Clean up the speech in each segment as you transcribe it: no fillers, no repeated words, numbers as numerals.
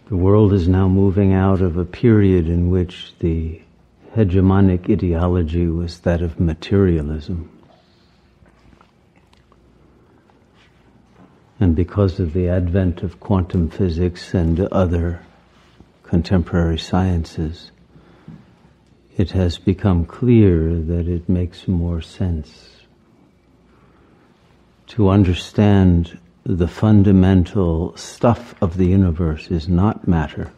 The world is now moving out of a period in which the hegemonic ideology was that of materialism. And because of the advent of quantum physics and other contemporary sciences, it has become clear that it makes more sense to understand the fundamental stuff of the universe is not matter,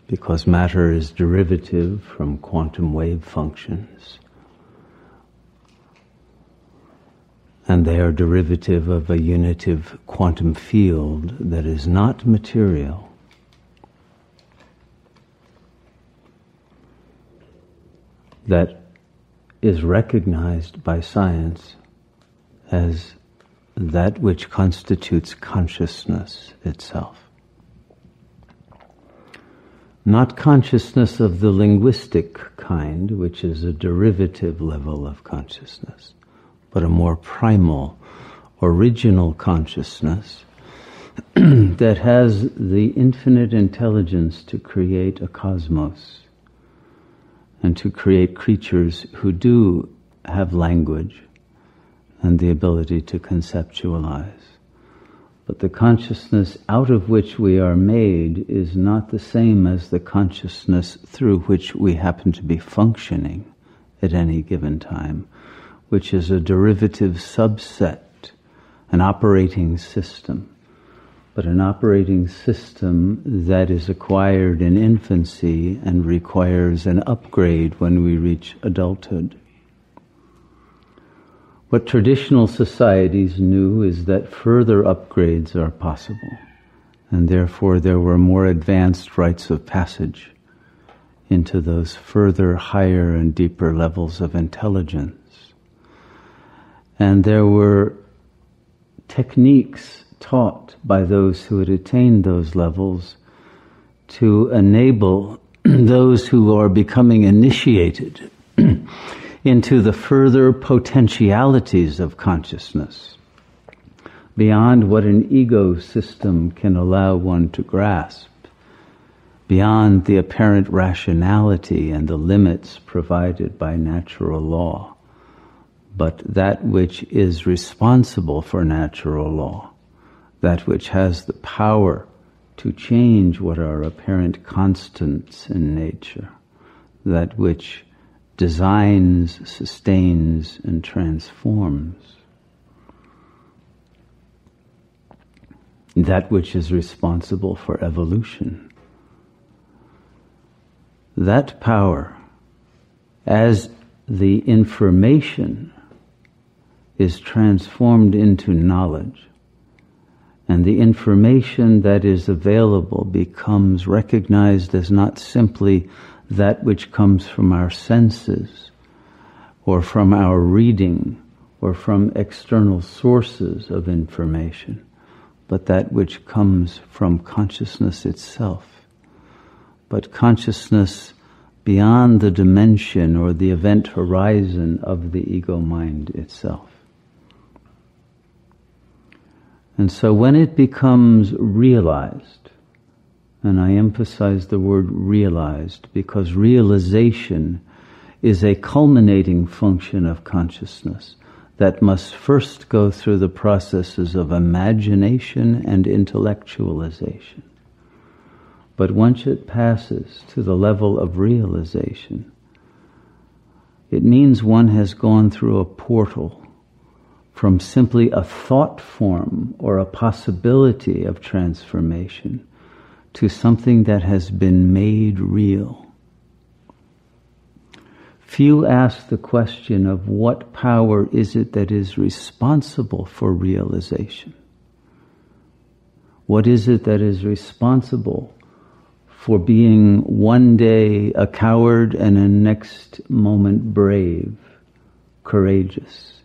because matter is derivative from quantum wave functions, and they are derivative of a unitive quantum field that is not material. That is recognized by science as that which constitutes consciousness itself. Not consciousness of the linguistic kind, which is a derivative level of consciousness, but a more primal, original consciousness that has the infinite intelligence to create a cosmos and to create creatures who do have language and the ability to conceptualize. But the consciousness out of which we are made is not the same as the consciousness through which we happen to be functioning at any given time, which is a derivative subset, an operating system, but an operating system that is acquired in infancy and requires an upgrade when we reach adulthood. What traditional societies knew is that further upgrades are possible, and therefore there were more advanced rites of passage into those further, higher and deeper levels of intelligence. And there were techniques taught by those who had attained those levels to enable those who are becoming initiated into the further potentialities of consciousness, beyond what an ego system can allow one to grasp, beyond the apparent rationality and the limits provided by natural law, but that which is responsible for natural law, that which has the power to change what are apparent constants in nature, that which designs, sustains, and transforms. That which is responsible for evolution. That power, as the information is transformed into knowledge, and the information that is available becomes recognized as not simply that which comes from our senses, or from our reading, or from external sources of information, but that which comes from consciousness itself. But consciousness beyond the dimension or the event horizon of the ego mind itself. And so when it becomes realized, and I emphasize the word realized because realization is a culminating function of consciousness that must first go through the processes of imagination and intellectualization. But once it passes to the level of realization, it means one has gone through a portal from simply a thought form or a possibility of transformation to something that has been made real. Few ask the question of what power is it that is responsible for realization? What is it that is responsible for being one day a coward and a next moment brave, courageous?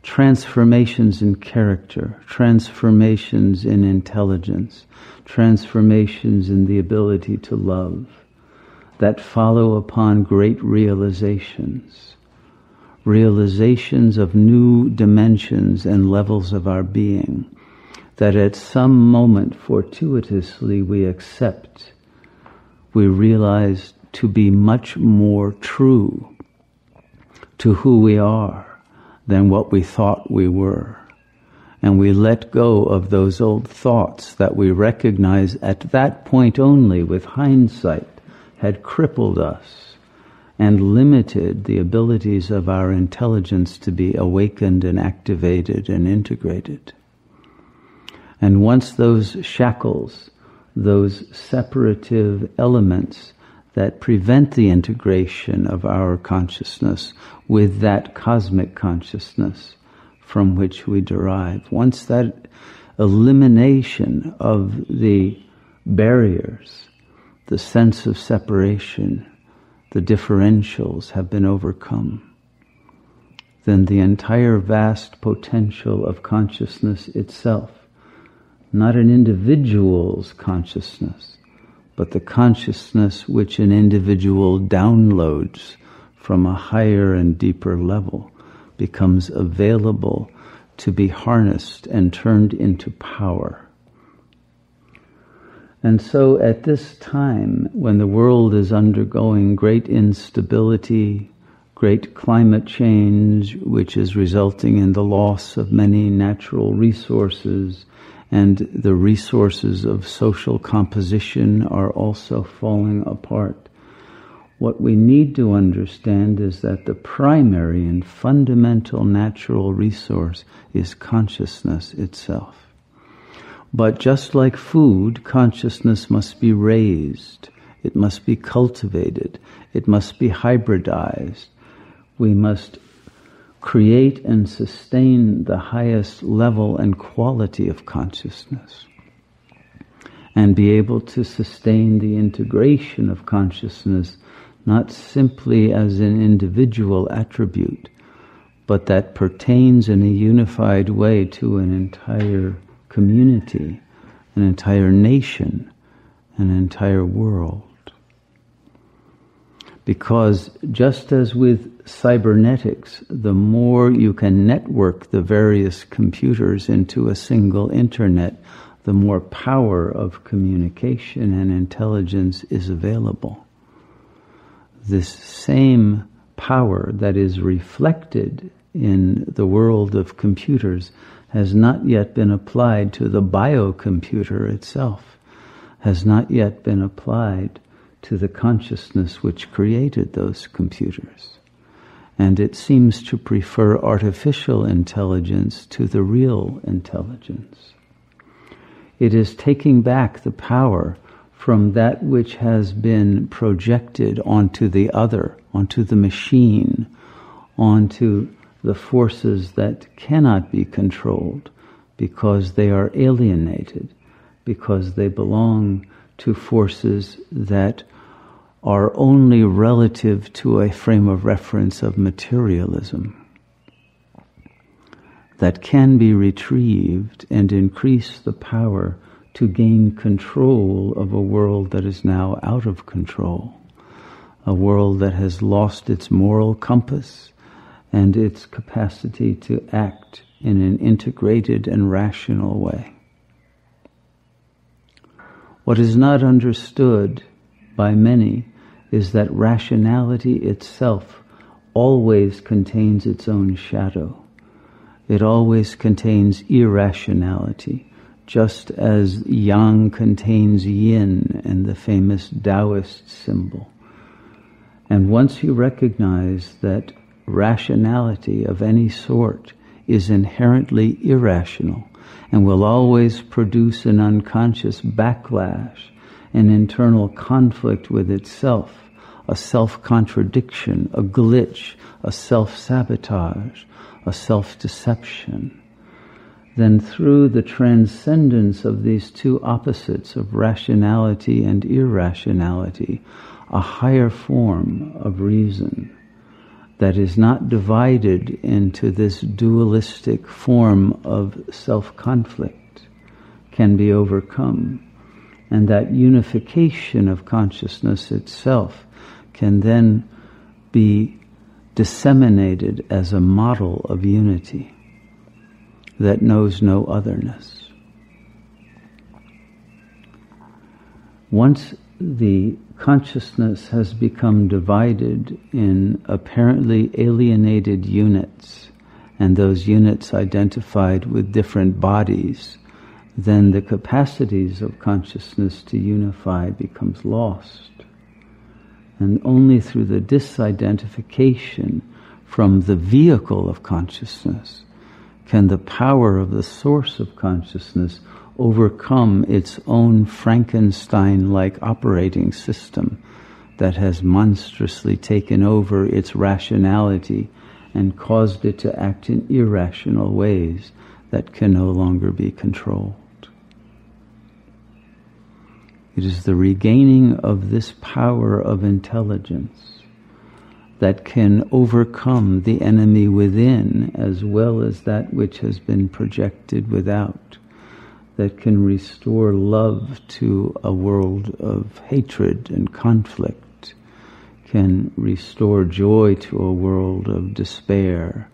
Transformations in character, transformations in intelligence, transformations in the ability to love that follow upon great realizations of new dimensions and levels of our being that at some moment fortuitously we accept, we realize to be much more true to who we are than what we thought we were. And we let go of those old thoughts that we recognize at that point only, with hindsight, had crippled us and limited the abilities of our intelligence to be awakened and activated and integrated. And once those shackles, those separative elements that prevent the integration of our consciousness with that cosmic consciousness from which we derive, once that elimination of the barriers, the sense of separation, the differentials have been overcome, then the entire vast potential of consciousness itself, not an individual's consciousness, but the consciousness which an individual downloads from a higher and deeper level, becomes available to be harnessed and turned into power. And so at this time, when the world is undergoing great instability, great climate change, which is resulting in the loss of many natural resources, and the resources of social composition are also falling apart, what we need to understand is that the primary and fundamental natural resource is consciousness itself. But just like food, consciousness must be raised, it must be cultivated, it must be hybridized. We must create and sustain the highest level and quality of consciousness, and be able to sustain the integration of consciousness not simply as an individual attribute, but that pertains in a unified way to an entire community, an entire nation, an entire world. Because just as with cybernetics, the more you can network the various computers into a single internet, the more power of communication and intelligence is available. This same power that is reflected in the world of computers has not yet been applied to the biocomputer itself, has not yet been applied to the consciousness which created those computers. And it seems to prefer artificial intelligence to the real intelligence. It is taking back the power from that which has been projected onto the other, onto the machine, onto the forces that cannot be controlled because they are alienated, because they belong to forces that are only relative to a frame of reference of materialism, that can be retrieved and increase the power to gain control of a world that is now out of control, a world that has lost its moral compass and its capacity to act in an integrated and rational way. What is not understood by many is that rationality itself always contains its own shadow. It always contains irrationality, just as yang contains yin in the famous Taoist symbol. And once you recognize that rationality of any sort is inherently irrational and will always produce an unconscious backlash, an internal conflict with itself, a self-contradiction, a glitch, a self-sabotage, a self-deception, then through the transcendence of these two opposites of rationality and irrationality, a higher form of reason that is not divided into this dualistic form of self-conflict can be overcome. And that unification of consciousness itself can then be disseminated as a model of unity that knows no otherness. Once the consciousness has become divided in apparently alienated units, and those units identified with different bodies, then the capacities of consciousness to unify becomes lost. And only through the disidentification from the vehicle of consciousness can the power of the source of consciousness overcome its own Frankenstein-like operating system that has monstrously taken over its rationality and caused it to act in irrational ways that can no longer be controlled. It is the regaining of this power of intelligence that can overcome the enemy within as well as that which has been projected without, that can restore love to a world of hatred and conflict, can restore joy to a world of despair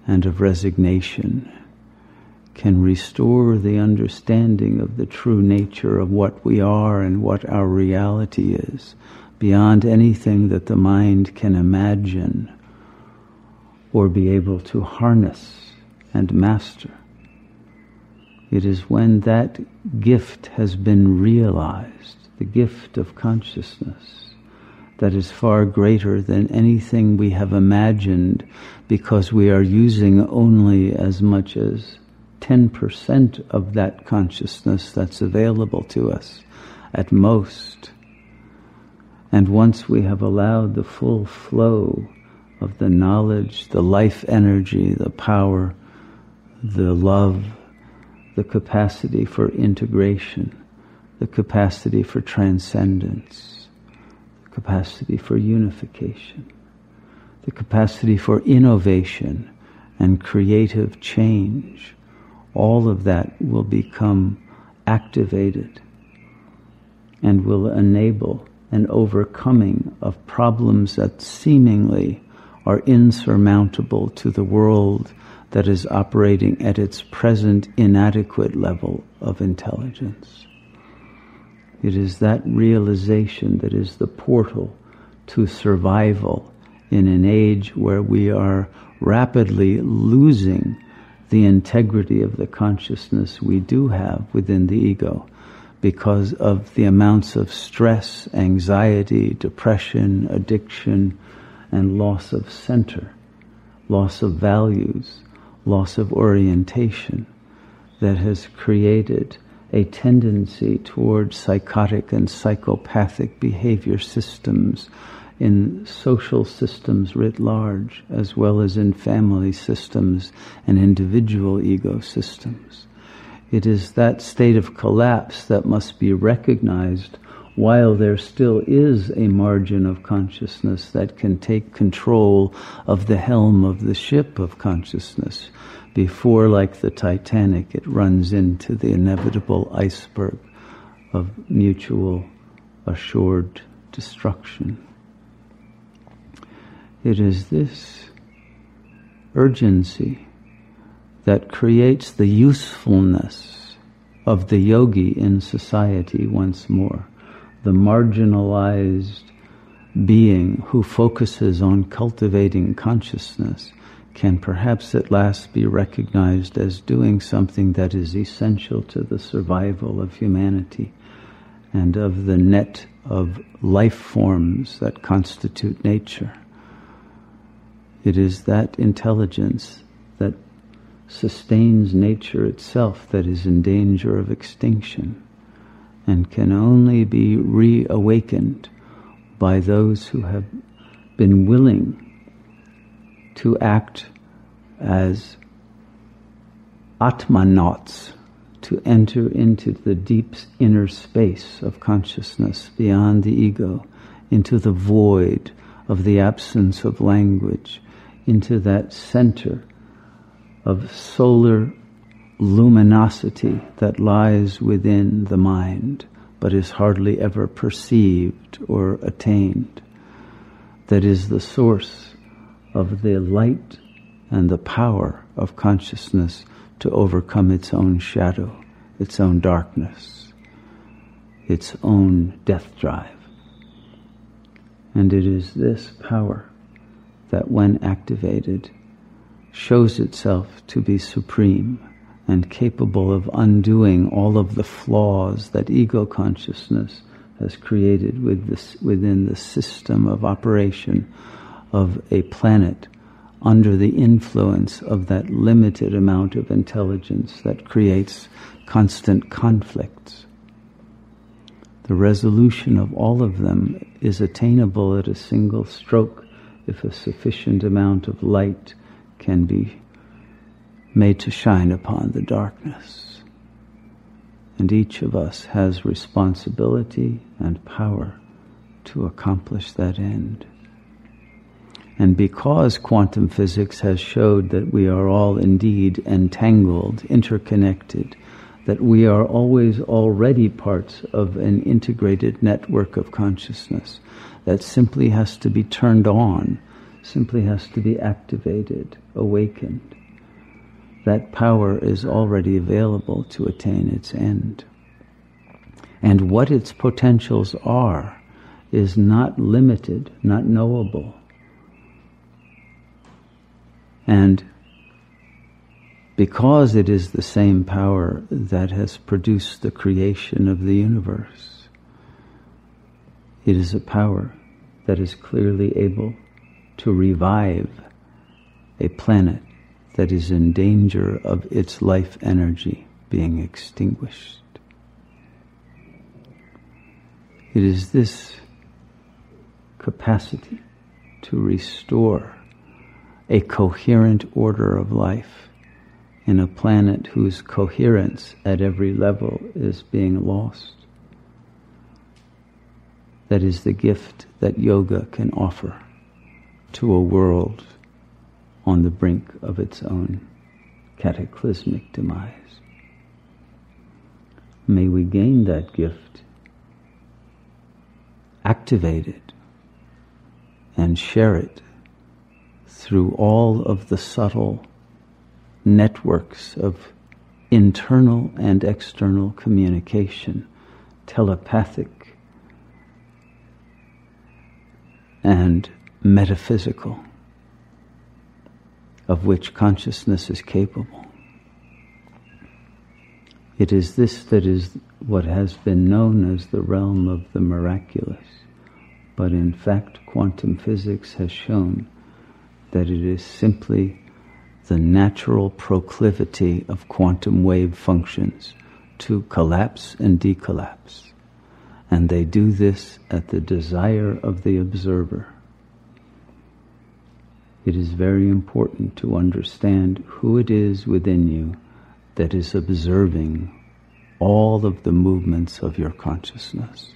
and of resignation, can restore the understanding of the true nature of what we are and what our reality is, beyond anything that the mind can imagine or be able to harness and master. It is when that gift has been realized, the gift of consciousness, that is far greater than anything we have imagined, because we are using only as much as 10% of that consciousness that's available to us at most. And once we have allowed the full flow of the knowledge, the life energy, the power, the love, the capacity for integration, the capacity for transcendence, the capacity for unification, the capacity for innovation and creative change, all of that will become activated and will enable an overcoming of problems that seemingly are insurmountable to the world that is operating at its present inadequate level of intelligence. It is that realization that is the portal to survival in an age where we are rapidly losing the integrity of the consciousness we do have within the ego because of the amounts of stress, anxiety, depression, addiction, and loss of center, loss of values, loss of orientation that has created a tendency toward psychotic and psychopathic behavior systems in social systems writ large, as well as in family systems and individual ecosystems. It is that state of collapse that must be recognized while there still is a margin of consciousness that can take control of the helm of the ship of consciousness before, like the Titanic, it runs into the inevitable iceberg of mutual assured destruction. It is this urgency that creates the usefulness of the yogi in society once more, the marginalized being who focuses on cultivating consciousness can perhaps at last be recognized as doing something that is essential to the survival of humanity and of the net of life forms that constitute nature. It is that intelligence that sustains nature itself that is in danger of extinction and can only be reawakened by those who have been willing to act as atmanauts, to enter into the deep inner space of consciousness beyond the ego, into the void of the absence of language, into that center of solar luminosity that lies within the mind, but is hardly ever perceived or attained, that is the source of the light and the power of consciousness to overcome its own shadow, its own darkness. its own death drive. And it is this power that, when activated, shows itself to be supreme and capable of undoing all of the flaws that ego consciousness has created within the system of operation of a planet under the influence of that limited amount of intelligence that creates constant conflicts. The resolution of all of them is attainable at a single stroke if a sufficient amount of light can be made to shine upon the darkness. And each of us has responsibility and power to accomplish that end. And because quantum physics has showed that we are all indeed entangled, interconnected, that we are always already parts of an integrated network of consciousness that simply has to be turned on, simply has to be activated, awakened. That power is already available to attain its end. And what its potentials are is not limited, not knowable. And because it is the same power that has produced the creation of the universe, it is a power that is clearly able to revive a planet that is in danger of its life energy being extinguished. It is this capacity to restore a coherent order of life in a planet whose coherence at every level is being lost. That is the gift that yoga can offer to a world on the brink of its own cataclysmic demise. May we gain that gift, activate it, and share it through all of the subtle networks of internal and external communication, telepathic and metaphysical, of which consciousness is capable. It is this that is what has been known as the realm of the miraculous, but in fact quantum physics has shown that it is simply the natural proclivity of quantum wave functions to collapse and decollapse. And they do this at the desire of the observer. It is very important to understand who it is within you that is observing all of the movements of your consciousness,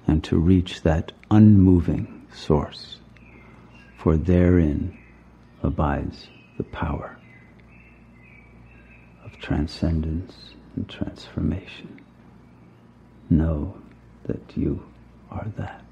and to reach that unmoving source, for therein abides the power of transcendence and transformation. Know that you are that.